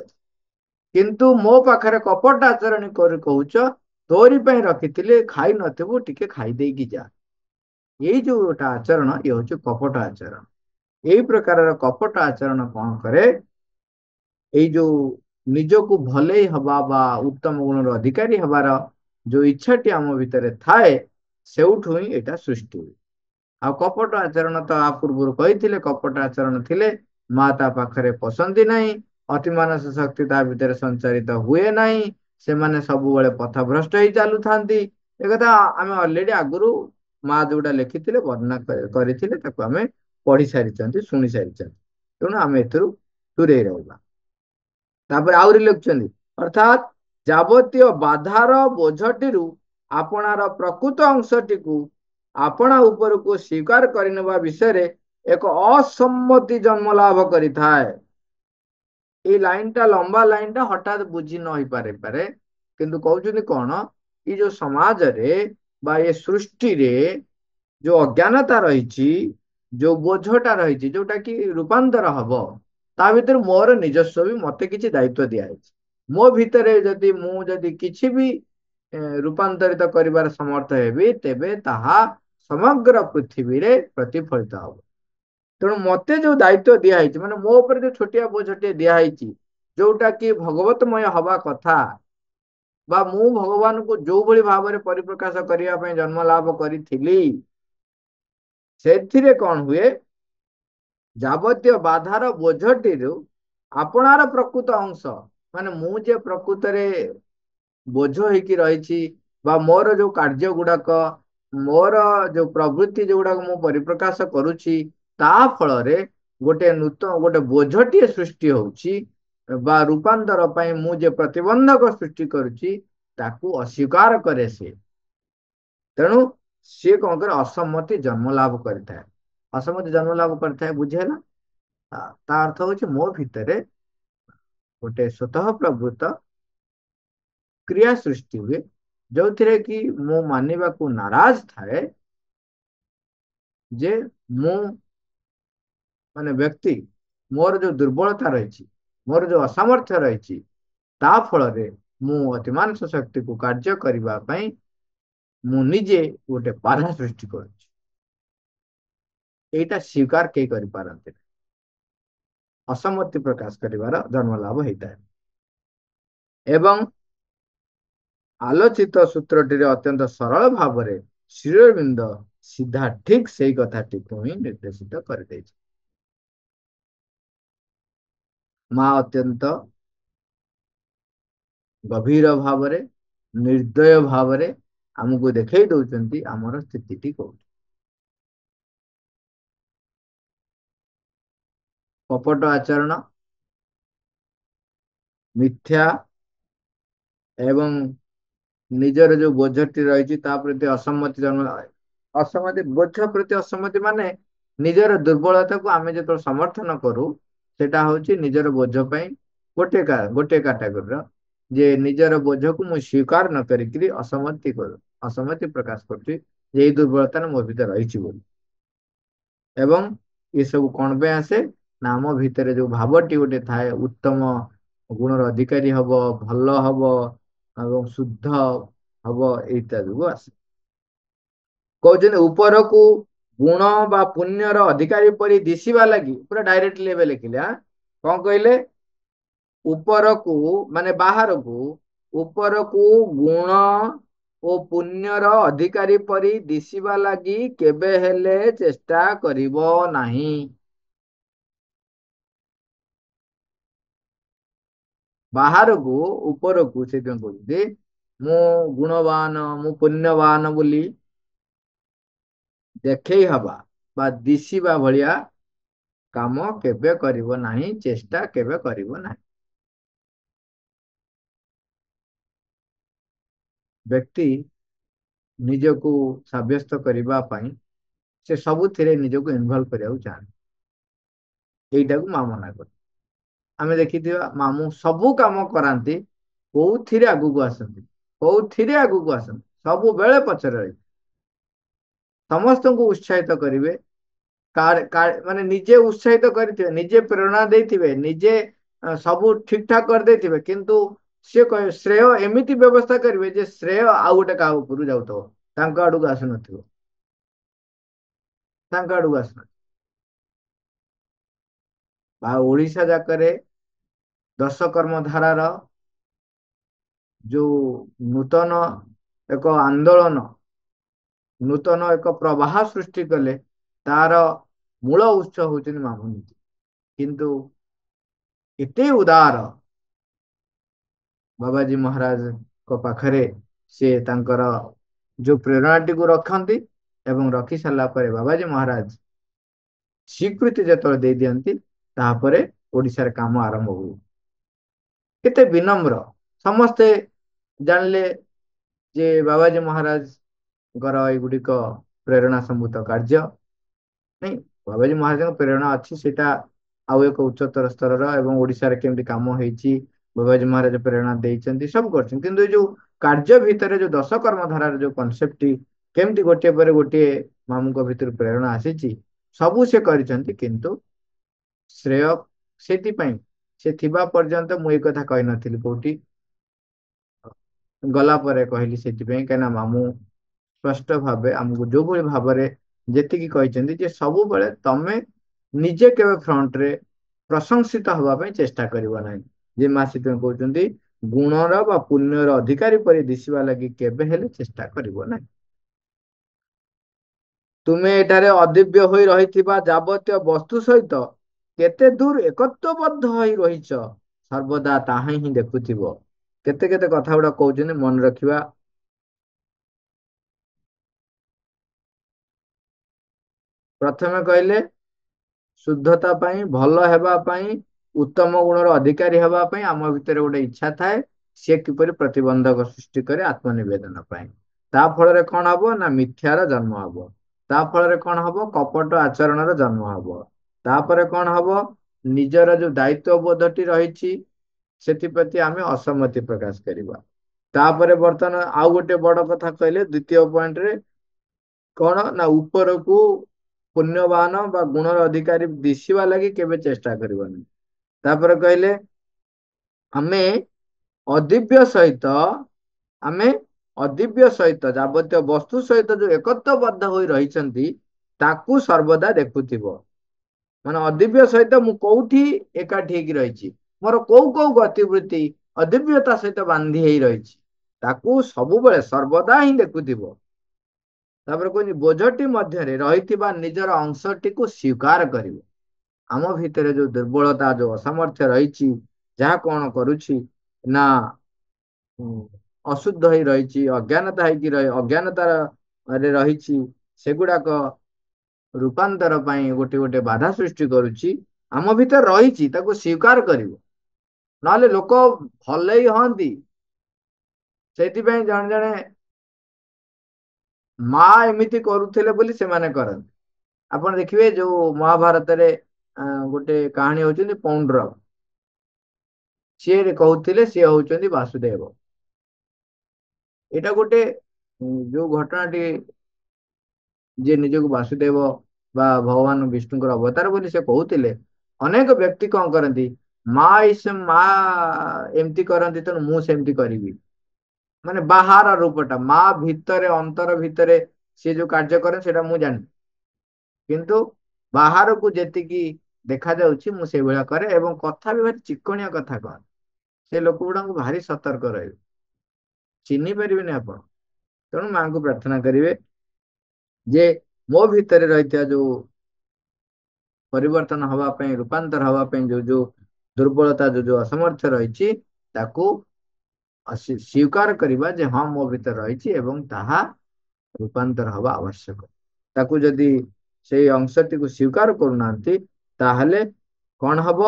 କିନ୍ତୁ ମୋ ପାଖରେ କପଟ ଆଚରଣ କରି କହୁଛ ତୋରି ପାଇଁ ରଖିଥିଲି, ଖାଇ ନଥିବୁ, ଟିକେ ଖାଇ ଦେଇକି ଯା। ଏଇ ଯୋଉ ଗୋଟେ ଆଚରଣ, ଇଏ ହଉଛି କପଟ ଆଚରଣ। ଏଇ ପ୍ରକାରର କପଟ ଆଚରଣ କଣ କରେ? ଏଇ ଯୋଉ ନିଜକୁ ଭଲେଇ ହବା ବା ଉତ୍ତମ ଗୁଣର ଅଧିକାରୀ ହବାର ଯୋଉ ଇଚ୍ଛାଟି ଆମ ଭିତରେ ଥାଏ, ସେଉଠୁ ହିଁ ଏଇଟା ସୃଷ୍ଟି ହୁଏ। ଆଉ କପଟ ଆଚରଣ ତ ଆ ପୂର୍ବରୁ କହିଥିଲେ, କପଟ ଆଚରଣ ଥିଲେ ମା ତା ପାଖରେ ପଶନ୍ତି ନାହିଁ, ଅତିମାନସ ଶକ୍ତି ତା ଭିତରେ ସଞ୍ଚାରିତ ହୁଏ ନାହିଁ, ସେମାନେ ସବୁବେଳେ ପଥଭ୍ରଷ୍ଟ ହେଇ ଚାଲୁଥାନ୍ତି। ଏକଥା ଆମେ ଅଲରେଡି ଆଗରୁ ମା ଯୋଉଟା ଲେଖିଥିଲେ ବର୍ଣ୍ଣନା କରିଥିଲେ, ତାକୁ ଆମେ ପଢି ସାରିଛନ୍ତି, ଶୁଣି ସାରିଛନ୍ତି। ତେଣୁ ଆମେ ଏଥିରୁ ଦୂରେଇ ରହିବା। ତାପରେ ଆହୁରି ଲେଖୁଛନ୍ତି, ଅର୍ଥାତ୍ ଯାବତୀୟ ବାଧାର ବୋଝଟିରୁ ଆପଣାର ପ୍ରକୃତ ଅଂଶଟିକୁ ଆପଣା ଉପରକୁ ସ୍ୱୀକାର କରିନେବା ବିଷୟରେ ଏକ ଅସମ୍ମତି ଜନ୍ମ ଲାଭ କରିଥାଏ। ଏଇ ଲାଇନଟା ଲମ୍ବା ଲାଇନଟା ହଠାତ୍ ବୁଝି ନ ହେଇପାରେ, କିନ୍ତୁ କହୁଛନ୍ତି କଣ, ଏଇ ଯୋଉ ସମାଜରେ ବା ଏ ସୃଷ୍ଟିରେ ଯୋଉ ଅଜ୍ଞାନତା ରହିଛି, ଯୋଉ ବୋଝଟା ରହିଛି, ଯୋଉଟା କି ରୂପାନ୍ତର ହବ, ତା ଭିତରେ ମୋର ନିଜସ୍ୱ ବି ମତେ କିଛି ଦାୟିତ୍ୱ ଦିଆଯାଇଛି। ମୋ ଭିତରେ ଯଦି ମୁଁ ଯଦି କିଛି ବି ରୂପାନ୍ତରିତ କରିବାର ସମର୍ଥ ହେବି, ତେବେ ତାହା ସମଗ୍ର ପୃଥିବୀରେ ପ୍ରତିଫଳିତ ହବ। ତେଣୁ ମତେ ଯୋଉ ଦାୟିତ୍ୱ ଦିଆହେଇଛି, ମାନେ ମୋ ଉପରେ ଯୋଉ ଛୋଟିଆ ବୋଝଟିଏ ଦିଆହେଇଛି, ଯୋଉଟା କି ଭଗବତମୟ ହବା କଥା, ବା ମୁଁ ଭଗବାନଙ୍କୁ ଯୋଉଭଳି ଭାବରେ ପରିପ୍ରକାଶ କରିବା ପାଇଁ ଜନ୍ମ ଲାଭ କରିଥିଲି, ସେଥିରେ କଣ ହୁଏ, ଯାବତୀୟ ବାଧାର ବୋଝଟିରୁ ଆପଣାର ପ୍ରକୃତ ଅଂଶ, ମାନେ ମୁଁ ଯେ ପ୍ରକୃତରେ ବୋଝ ହେଇକି ରହିଛି, ବା ମୋର ଯୋଉ କାର୍ଯ୍ୟ ଗୁଡାକ, ମୋର ଯୋଉ ପ୍ରବୃତ୍ତି ଯୋଉଗୁଡାକ ମୁଁ ପରିପ୍ରକାଶ କରୁଛି, ତା ଫଳରେ ଗୋଟେ ବୋଝଟିଏ ସୃଷ୍ଟି ହଉଛି, ବା ରୂପାନ୍ତର ପାଇଁ ମୁଁ ଯେ ପ୍ରତିବନ୍ଧକ ସୃଷ୍ଟି କରୁଛି, ତାକୁ ଅସ୍ୱୀକାର କରେ ସେ। ତେଣୁ ସିଏ କଣ କରେ, ଅସମ୍ମତି ଜନ୍ମ ଲାଭ କରିଥାଏ। ଅସମ୍ମତି ଜନ୍ମ ଲାଭ କରିଥାଏ, ବୁଝିହେଲା? ତା ଅର୍ଥ ହଉଛି ମୋ ଭିତରେ ଗୋଟେ ସ୍ୱତଃ ପ୍ରବୃତ୍ତ କ୍ରିୟା ସୃଷ୍ଟି ହୁଏ, ଯୋଉଥିରେ କି ମୁଁ ମାନିବାକୁ ନାରାଜ ଥାଏ ଯେ ମୁଁ ମାନେ ବ୍ୟକ୍ତି, ମୋର ଯୋଉ ଦୁର୍ବଳତା ରହିଛି, ମୋର ଯୋଉ ଅସାମର୍ଥ୍ୟ ରହିଛି, ତା ଫଳରେ ମୁଁ ଅତିମାନସ ଶକ୍ତିକୁ କାର୍ଯ୍ୟ କରିବା ପାଇଁ ମୁଁ ନିଜେ ଗୋଟେ ବାଧା ସୃଷ୍ଟି କରୁଛି। ଏଇଟା ସ୍ୱୀକାର କେହି କରିପାରନ୍ତି, ଅସମ୍ମତି ପ୍ରକାଶ କରିବାର ଜନ୍ମ ଲାଭ ହେଇଥାଏ। ଏବଂ ଆଲୋଚିତ ସୂତ୍ରଟିରେ ଅତ୍ୟନ୍ତ ସରଳ ଭାବରେ ଶ୍ରୀ ଅରବିନ୍ଦ ସିଧା ଠିକ ସେଇ କଥାଟିକୁ ହିଁ ନିର୍ଦ୍ଦେଶିତ କରିଦେଇଛି। ମା ଅତ୍ୟନ୍ତ ଗଭୀର ଭାବରେ, ନିର୍ଦ୍ଦୟ ଭାବରେ ଆମକୁ ଦେଖେଇ ଦଉଛନ୍ତି ଆମର ସ୍ଥିତିଟି କୋଉଠି। କପଟ ଆଚରଣ, ମିଥ୍ୟା ଏବଂ ନିଜର ଯୋଉ ବୋଝଟି ରହିଛି ତା ପ୍ରତି ଅସମ୍ମତି ଜନ୍ମ, ଅସମ୍ମତି, ବୋଝ ପ୍ରତି ଅସମ୍ମତି ମାନେ ନିଜର ଦୁର୍ବଳତାକୁ ଆମେ ଯେତେବେଳେ ସମର୍ଥନ କରୁ, ସେଟା ହଉଛି ନିଜର ବୋଝ ପାଇଁ ଗୋଟେ କାଟାଗୋରୀର, ଯେ ନିଜର ବୋଝକୁ ମୁଁ ସ୍ୱୀକାର ନ କରିକିରି ଅସମ୍ମତି ପ୍ରକାଶ କରୁଛି ଯେ ଏଇ ଦୁର୍ବଳତା ମୋ ଭିତରେ ରହିଛି ବୋଲି। ଏବଂ ଏସବୁ କଣ ପାଇଁ ଆସେ ନା, ଆମ ଭିତରେ ଯୋଉ ଭାବଟି ଗୋଟେ ଥାଏ, ଉତ୍ତମ ଗୁଣର ଅଧିକାରୀ ହବ, ଭଲ ହବ ଏବଂ ଶୁଦ୍ଧ ହବ, ଏଇଟା ଯୋଗୁ ଆସେ। କହୁଛନ୍ତି ଉପରକୁ ଗୁଣ ବା ପୁଣ୍ୟର ଅଧିକାରୀ ପରି ଦିଶିବା ଲାଗି, ପୁରା ଡାଇରେକ୍ଟଲି ଏବେ ଲେଖିଲେ, କଣ କହିଲେ, ଉପରକୁ ମାନେ ବାହାରକୁ, ଉପରକୁ ଗୁଣ ଓ ପୁଣ୍ୟର ଅଧିକାରୀ ପରି ଦିଶିବା ଲାଗି କେବେ ହେଲେ ଚେଷ୍ଟା କରିବ ନାହିଁ। ବାହାରକୁ ଉପରକୁ ସେଥିପାଇଁ କହୁଛି, ମୁଁ ଗୁଣବାନ, ମୁଁ ପୁଣ୍ୟବାନ ବୋଲି ଦେଖେଇ ହବା ବା ଦିଶିବା ଭଳିଆ କାମ କେବେ କରିବ ନାହିଁ, ଚେଷ୍ଟା କେବେ କରିବ ନାହିଁ। ବ୍ୟକ୍ତି ନିଜକୁ ସାବ୍ୟସ୍ତ କରିବା ପାଇଁ ସେ ସବୁଥିରେ ନିଜକୁ ଇନଭଲ୍ଭ କରିବାକୁ ଚାହାନ୍ତି। ଏଇଟାକୁ ମା ମନା କରେ। ଆମେ ଦେଖିଥିବା ମାମୁଁ ସବୁ କାମ କରାନ୍ତି, କୋଉଥିରେ ଆଗକୁ ଆସନ୍ତି, କୋଉଥିରେ ଆଗକୁ ଆସନ୍ତି, ସବୁବେଳେ ପଛରେ ରହିବେ, ସମସ୍ତଙ୍କୁ ଉତ୍ସାହିତ କରିବେ, ମାନେ ନିଜେ ଉତ୍ସାହିତ କରିଥିବେ, ନିଜେ ପ୍ରେରଣା ଦେଇଥିବେ, ନିଜେ ସବୁ ଠିକ ଠାକ କରିଦେଇଥିବେ, କିନ୍ତୁ ସିଏ କହିବେ ଶ୍ରେୟ ଏମିତି ବ୍ୟବସ୍ଥା କରିବେ ଯେ ଶ୍ରେୟ ଆଉ ଗୋଟେ କାହା ଉପରୁ ଯାଉଥିବ, ତାଙ୍କ ଆଡକୁ ଆସୁନଥିବ, ତାଙ୍କ ଆଡକୁ ଆସୁନଥିବ। ଆଉ ଓଡିଶା ଯାକରେ ଦଶକର୍ମ ଧାରାର ଯୋଉ ନୂତନ ଏକ ଆନ୍ଦୋଳନ ନୂତନ ଏକ ପ୍ରବାହ ସୃଷ୍ଟି କଲେ, ତାର ମୂଳ ଉତ୍ସ ହଉଛନ୍ତି ମାମୁନି। କିନ୍ତୁ ଏତେ ଉଦାର ବାବାଜୀ ମହାରାଜଙ୍କ ପାଖରେ ସେ ତାଙ୍କର ଯୋଉ ପ୍ରେରଣାଟିକୁ ରଖନ୍ତି, ଏବଂ ରଖି ସାରିଲା ପରେ ବାବାଜୀ ମହାରାଜ ସ୍ୱୀକୃତି ଯେତେବେଳେ ଦେଇ ଦିଅନ୍ତି, ତାପରେ ଓଡ଼ିଶାରେ କାମ ଆରମ୍ଭ ହୁଏ। କେତେ ବିନମ୍ର। ସମସ୍ତେ ଜାଣିଲେ ଯେ ବାବାଜୀ ମହାରାଜଙ୍କର ଏଇଗୁଡ଼ିକ ପ୍ରେରଣା ସମ୍ଭୂତ କାର୍ଯ୍ୟ। ନାଇଁ, ବାବାଜୀ ମହାରାଜଙ୍କ ପ୍ରେରଣା ଅଛି, ସେଇଟା ଆଉ ଏକ ଉଚ୍ଚତର ସ୍ତରର, ଏବଂ ଓଡ଼ିଶାରେ କେମିତି କାମ ହେଇଛି ବାବାଜୀ ମହାରାଜ ପ୍ରେରଣା ଦେଇଛନ୍ତି, ସବୁ କରିଛନ୍ତି। କିନ୍ତୁ ଏଇ ଯୋଉ କାର୍ଯ୍ୟ ଭିତରେ ଯୋଉ ଦଶ କର୍ମଧାରାର ଯୋଉ କନସେପ୍ଟଟି କେମିତି ଗୋଟିଏ ପରେ ଗୋଟିଏ ମାମୁଙ୍କ ଭିତରୁ ପ୍ରେରଣା ଆସିଛି, ସବୁ ସେ କରିଛନ୍ତି। କିନ୍ତୁ ଶ୍ରେୟ ସେଥିପାଇଁ ସେ ଥିବା ପର୍ଯ୍ୟନ୍ତ ମୁଁ ଏଇ କଥା କହିନଥିଲି, କୋଉଠି ଗଲା ପରେ କହିଲି। ସେଥିପାଇଁ କାହିଁକିନା ମାମୁଁ ସ୍ପଷ୍ଟ ଭାବେ ଆମକୁ ଯୋଉଭଳି ଭାବରେ ଯେତିକି କହିଛନ୍ତି ଯେ ସବୁବେଳେ ତମେ ନିଜେ କେବେ ଫ୍ରଣ୍ଟରେ ପ୍ରଶଂସିତ ହବା ପାଇଁ ଚେଷ୍ଟା କରିବ ନାହିଁ। ଯେ ମାସି ତୁମେ କହୁଛନ୍ତି ଗୁଣର ବା ପୁଣ୍ୟର ଅଧିକାରୀ ପରି ଦିଶିବା ଲାଗି କେବେ ହେଲେ ଚେଷ୍ଟା କରିବ ନାହିଁ। ତୁମେ ଏଠାରେ ଅଦିବ୍ୟ ହୋଇ ରହିଥିବା ଯାବତୀୟ ବସ୍ତୁ ସହିତ କେତେ ଦୂର ଏକତ୍ୱବଦ୍ଧ ହୋଇ ରହିଛ, ସର୍ବଦା ତାହା ହିଁ ଦେଖୁଥିବ। କେତେ କେତେ କଥା ଗୁଡା କହୁଛନ୍ତି, ମନେ ରଖିବା। ପ୍ରଥମେ କହିଲେ ଶୁଦ୍ଧତା ପାଇଁ, ଭଲ ହେବା ପାଇଁ, ଉତ୍ତମ ଗୁଣର ଅଧିକାରୀ ହେବା ପାଇଁ ଆମ ଭିତରେ ଗୋଟେ ଇଚ୍ଛା ଥାଏ। ସିଏ କିପରି ପ୍ରତିବନ୍ଧକ ସୃଷ୍ଟି କରେ ଆତ୍ମନିବେଦନ ପାଇଁ। ତା ଫଳରେ କଣ ହବ ନା ମିଥ୍ୟାର ଜନ୍ମ ହବ। ତା ଫଳରେ କଣ ହବ, କପଟ ଆଚରଣର ଜନ୍ମ ହବ। ତାପରେ କଣ ହବ, ନିଜର ଯୋଉ ଦାୟିତ୍ୱବୋଧଟି ରହିଛି ସେଥିପ୍ରତି ଆମେ ଅସம்மତି ପ୍ରକାଶ କରିବା। ତାପରେ ବର୍ତ୍ତମାନ ଆଉ ଗୋଟେ ବଡ କଥା କହିଲେ ଦ୍ୱିତୀୟ ପଏଣ୍ଟରେ, କଣ ନା ଉପରକୁ ପୁଣ୍ୟବାନ ବା ଗୁଣର ଅଧିକାରୀ ଦିଶିବା ଲାଗି କେବେ ଚେଷ୍ଟା କରିବନି। ତାପରେ କହିଲେ ଆମେ ଅଦିବ୍ୟ ସହିତ ଆମେ ଅଦିବ୍ୟ ସହିତ ଯାବତୀୟ ବସ୍ତୁ ସହିତ ଯୋଉ ଏକତ୍ୱବଦ୍ଧ ହୋଇ ରହିଛନ୍ତି ତାକୁ ସର୍ବଦା ଦେଖୁଥିବ। ମାନେ ଅଦିବ୍ୟ ସହିତ ମୁଁ କୋଉଠି ଏକାଠି ହେଇକି ରହିଛି, ମୋର କୋଉ କୋଉ ଗତିବୃତ୍ତି ଅଦିବ୍ୟତା ସହିତ ବାନ୍ଧି ହେଇ ରହିଛି, ତାକୁ ସବୁବେଳେ ସର୍ବଦା ହିଁ ଦେଖୁଥିବ। ତାପରେ କହୁଛି ବୋଝଟି ମଧ୍ୟରେ ରହିଥିବା ନିଜର ଅଂଶଟିକୁ ସ୍ୱୀକାର କରିବ। ଆମ ଭିତରେ ଯୋଉ ଦୁର୍ବଳତା, ଯୋଉ ଅସାମର୍ଥ୍ୟ ରହିଛି, ଯାହା କଣ କରୁଛି ନା ଅଶୁଦ୍ଧ ହେଇ ରହିଛି, ଅଜ୍ଞାନତା ହେଇକି ଅଜ୍ଞାନତାରେ ରହିଛି, ସେଗୁଡାକ ରୂପାନ୍ତର ପାଇଁ ଗୋଟେ ଗୋଟେ ବାଧା ସୃଷ୍ଟି କରୁଛି। ଆମ ଭିତରେ ରହିଛି, ତାକୁ ସ୍ୱୀକାର କରିବ। ନହେଲେ ଲୋକ ଭଲେଇ ହଅନ୍ତି। ସେଇଥିପାଇଁ ଜଣେ ଜଣେ ମା ଏମିତି କରୁଥିଲେ ବୋଲି ସେମାନେ କରନ୍ତି। ଆପଣ ଦେଖିବେ ଯୋଉ ମହାଭାରତରେ ଗୋଟେ କାହାଣୀ ହଉଛନ୍ତି ପୌଣ୍ଡ୍ର। ସିଏ କହୁଥିଲେ ସିଏ ହଉଛନ୍ତି ବାସୁଦେବ। ଏଇଟା ଗୋଟେ ଯୋଉ ଘଟଣାଟି, ଯିଏ ନିଜକୁ ବାସୁଦେବ ବା ଭଗବାନ ବିଷ୍ଣୁଙ୍କର ଅବତାର ବୋଲି ସେ କହୁଥିଲେ, ଅନେକ ବ୍ୟକ୍ତି କଣ କରନ୍ତି, ମା ଏମିତି କରନ୍ତି ତେଣୁ ମୁଁ ସେମିତି କରିବି। ମାନେ ବାହାର ରୂପଟା, ମା ଭିତରେ ଅନ୍ତର ଭିତରେ ସିଏ ଯୋଉ କାର୍ଯ୍ୟ କରେ ସେଇଟା ମୁଁ ଜାଣିନି, କିନ୍ତୁ ବାହାରକୁ ଯେତିକି ଦେଖାଯାଉଛି ମୁଁ ସେଇଭଳିଆ କରେ, ଏବଂ କଥା ବି ଭାରି ଚିକଣିଆ କଥା କହ। ସେ ଲୋକ ଗୁଡାଙ୍କୁ ଭାରି ସତର୍କ ରହିବେ, ଚିହ୍ନି ପାରିବେନି ଆପଣ। ତେଣୁ ମାଙ୍କୁ ପ୍ରାର୍ଥନା କରିବେ ଯେ ମୋ ଭିତରେ ରହିଥିବା ଯୋଉ ପରିବର୍ତ୍ତନ ହବା ପାଇଁ, ରୂପାନ୍ତର ହବା ପାଇଁ ଯୋଉ ଯୋଉ ଦୁର୍ବଳତା, ଯୋଉ ଯୋଉ ଅସାମର୍ଥ୍ୟ ରହିଛି, ତାକୁ ସ୍ୱୀକାର କରିବା ଯେ ହଁ ମୋ ଭିତରେ ରହିଛି ଏବଂ ତାହା ରୂପାନ୍ତର ହବା ଆବଶ୍ୟକ। ତାକୁ ଯଦି ସେଇ ଅଂଶଟିକୁ ସ୍ୱୀକାର କରୁନାହାନ୍ତି, ତାହେଲେ କଣ ହବ,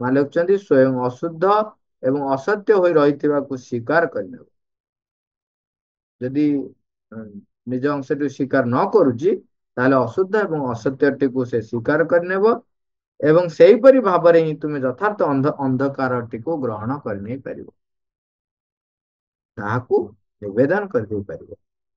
ମା ଲେଖୁଛନ୍ତି ସ୍ୱୟଂ ଅଶୁଦ୍ଧ ଏବଂ ଅସତ୍ୟ ହୋଇ ରହିଥିବାକୁ ସ୍ୱୀକାର କରିନେବ। ଯଦି ନିଜ ଅଂଶଟିକୁ ସ୍ୱୀକାର ନ କରୁଛି, ତାହେଲେ ଅଶୁଦ୍ଧ ଏବଂ ଅସତ୍ୟଟିକୁ ସେ ସ୍ୱୀକାର କରିନେବ, ଏବଂ ସେହିପରି ଭାବରେ ହିଁ ତୁମେ ଯଥାର୍ଥ ଅନ୍ଧକାରଟିକୁ ଗ୍ରହଣ କରିନେଇ ପାରିବ, ତାହାକୁ ନିବେଦନ କରିଦେଇ ପାରିବ।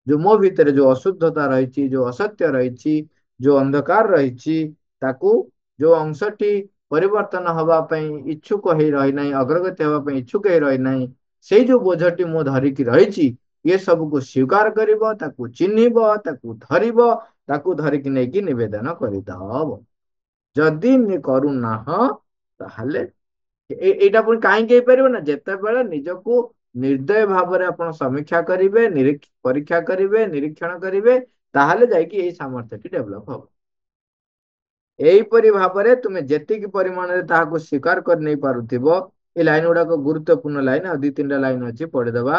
ଯୋଉ ମୋ ଭିତରେ ଯୋଉ ଅଶୁଦ୍ଧତା ରହିଛି, ଯୋଉ ଅସତ୍ୟ ରହିଛି, ଯୋଉ ଅନ୍ଧକାର ରହିଛି, ତାକୁ ଯୋଉ ଅଂଶଟି ପରିବର୍ତ୍ତନ ହବା ପାଇଁ ଇଚ୍ଛୁକ ହେଇ ରହିନାହିଁ, ଅଗ୍ରଗତି ହେବା ପାଇଁ ଇଚ୍ଛୁକ ହେଇ ରହିନାହିଁ, ସେଇ ଯୋଉ ବୋଝଟି ମୁଁ ଧରିକି ରହିଛି, ଏ ସବୁକୁ ସ୍ୱୀକାର କରିବ, ତାକୁ ଚିହ୍ନିବ, ତାକୁ ଧରିବ, ତାକୁ ଧରିକି ନେଇକି ନିବେଦନ କରିଦବ। ଯଦି କରୁନାହଁ, ତାହେଲେ ଏଇଟା ପୁଣି କାହିଁକି ହେଇପାରିବ ନା, ଯେତେବେଳେ ନିଜକୁ ନିର୍ଦ୍ଦୟ ଭାବରେ ଆପଣ ସମୀକ୍ଷା କରିବେ, ପରୀକ୍ଷା କରିବେ, ନିରୀକ୍ଷଣ କରିବେ, ତାହେଲେ ଯାଇକି ଏଇ ସାମର୍ଥ୍ୟଟି ଡେଭଲପ ହବ। ଏହିପରି ଭାବରେ ତୁମେ ଯେତିକି ପରିମାଣରେ ତାହାକୁ ସ୍ୱୀକାର କରି ନେଇ ପାରୁଥିବ, ଏ ଲାଇନ ଗୁଡାକ ଗୁରୁତ୍ୱପୂର୍ଣ୍ଣ ଲାଇନ, ଆଉ ଦି ତିନିଟା ଲାଇନ ଅଛି ପଢିଦବା।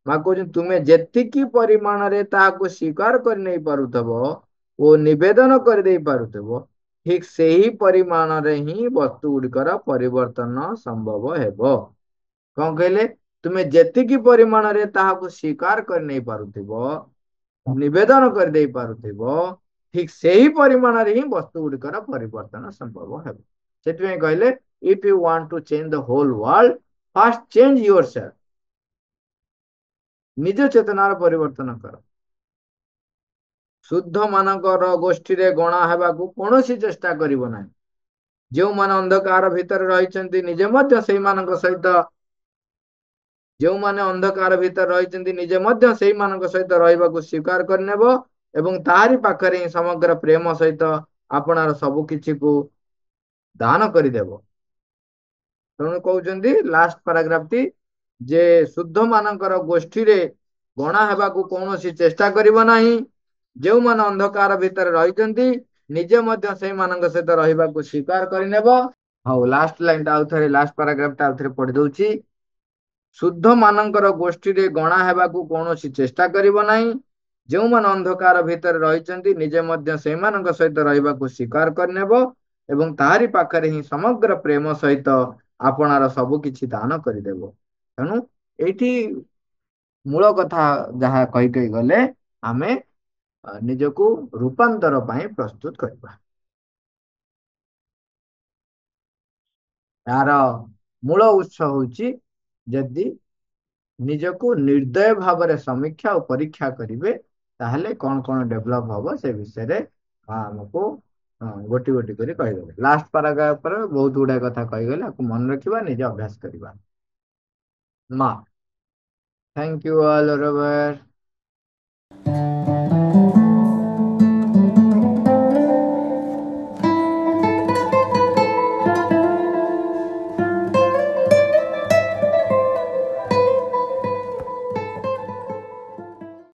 ମା କହୁଛନ୍ତି ତୁମେ ଯେତିକି ପରିମାଣରେ ତାହାକୁ ସ୍ୱୀକାର କରି ନେଇ ପାରୁଥିବ ଓ ନିବେଦନ କରିଦେଇ ପାରୁଥିବ, ଠିକ ସେହି ପରିମାଣରେ ହିଁ ବସ୍ତୁ ଗୁଡିକର ପରିବର୍ତ୍ତନ ସମ୍ଭବ ହେବ। କଣ କହିଲେ? ତୁମେ ଯେତିକି ପରିମାଣରେ ତାହାକୁ ସ୍ୱୀକାର କରି ନେଇ ପାରୁଥିବ, ନିବେଦନ କରିଦେଇ ପାରୁଥିବ, ଠିକ ସେହି ପରିମାଣରେ ହିଁ ବସ୍ତୁ ଗୁଡିକର ପରିବର୍ତ୍ତନ ସମ୍ଭବ ହେବ। ସେଥିପାଇଁ କହିଲେ if you want to change the whole world, first change yourself. ନିଜ ଚେତନାର ପରିବର୍ତ୍ତନ କର। ଶୁଦ୍ଧ ମାନଙ୍କର ଗୋଷ୍ଠୀରେ ଗଣା ହେବାକୁ କୌଣସି ଚେଷ୍ଟା କରିବ ନାହିଁ। ଯେଉଁମାନେ ଅନ୍ଧକାର ଭିତରେ ରହିଛନ୍ତି ନିଜେ ମଧ୍ୟ ସେଇମାନଙ୍କ ସହିତ ସେଇମାନଙ୍କ ସହିତ ରହିବାକୁ ସ୍ୱୀକାର କରିନେବ ଏବଂ ତାହାରି ପାଖରେ ହିଁ ସମଗ୍ର ପ୍ରେମ ସହିତ ଆପଣାର ସବୁ କିଛିକୁ ଦାନ କରିଦେବ। ତେଣୁ କହୁଛନ୍ତି ଲାଷ୍ଟ ପାରାଗ୍ରାଫଟି ଯେ ଶୁଦ୍ଧ ମାନଙ୍କର ଗୋଷ୍ଠୀରେ ଗଣା ହେବାକୁ କୌଣସି ଚେଷ୍ଟା କରିବ ନାହିଁ। ଯେଉଁମାନେ ଅନ୍ଧକାର ଭିତରେ ରହିଛନ୍ତି ନିଜେ ମଧ୍ୟ ସେଇମାନଙ୍କ ସହିତ ରହିବାକୁ ସ୍ୱୀକାର କରିନେବ। ହଉ, ଲାଷ୍ଟ ଲାଇନଟା ଆଉଥରେ, ଲାଷ୍ଟ ପାରାଗ୍ରାଫଟା ଆଉଥରେ ପଢି ଦଉଛି। ଶୁଦ୍ଧ ମାନଙ୍କର ଗୋଷ୍ଠୀରେ ଗଣା ହେବାକୁ କୌଣସି ଚେଷ୍ଟା କରିବ ନାହିଁ। ଯେଉଁମାନେ ଅନ୍ଧକାର ଭିତରେ ରହିଛନ୍ତି ନିଜେ ମଧ୍ୟ ସେଇମାନଙ୍କ ସହିତ ରହିବାକୁ ସ୍ୱୀକାର କରିନେବ ଏବଂ ତାହାରି ପାଖରେ ହିଁ ସମଗ୍ର ପ୍ରେମ ସହିତ ଆପଣାର ସବୁ କିଛି ଦାନ କରିଦେବ। ତେଣୁ ଏଇଠି ମୂଳ କଥା ଯାହା କହି କହି ଗଲେ, ଆମେ ନିଜକୁ ରୂପାନ୍ତର ପାଇଁ ପ୍ରସ୍ତୁତ କରିବା। ଏହାର ମୂଳ ଉତ୍ସ ହଉଛି ଯଦି ନିଜକୁ ନିର୍ଦ୍ଦୟ ଭାବରେ ସମୀକ୍ଷା ଓ ପରୀକ୍ଷା କରିବେ, ତାହେଲେ କଣ କଣ ଡେଭଲପ ହବ ସେ ବିଷୟରେ ଆମକୁ ଗୋଟି ଗୋଟି କରି କହିଦେବେ। ଲାଷ୍ଟ ପାରାଗ୍ରାଫ ପରେ ବହୁତ ଗୁଡାଏ କଥା କହିଗଲେ, ଆକୁ ମନେ ରଖିବା, ନିଜେ ଅଭ୍ୟାସ କରିବା। ମା, ଥ୍ୟାଙ୍କ ୟୁ ଅଲ୍ ଓଭର।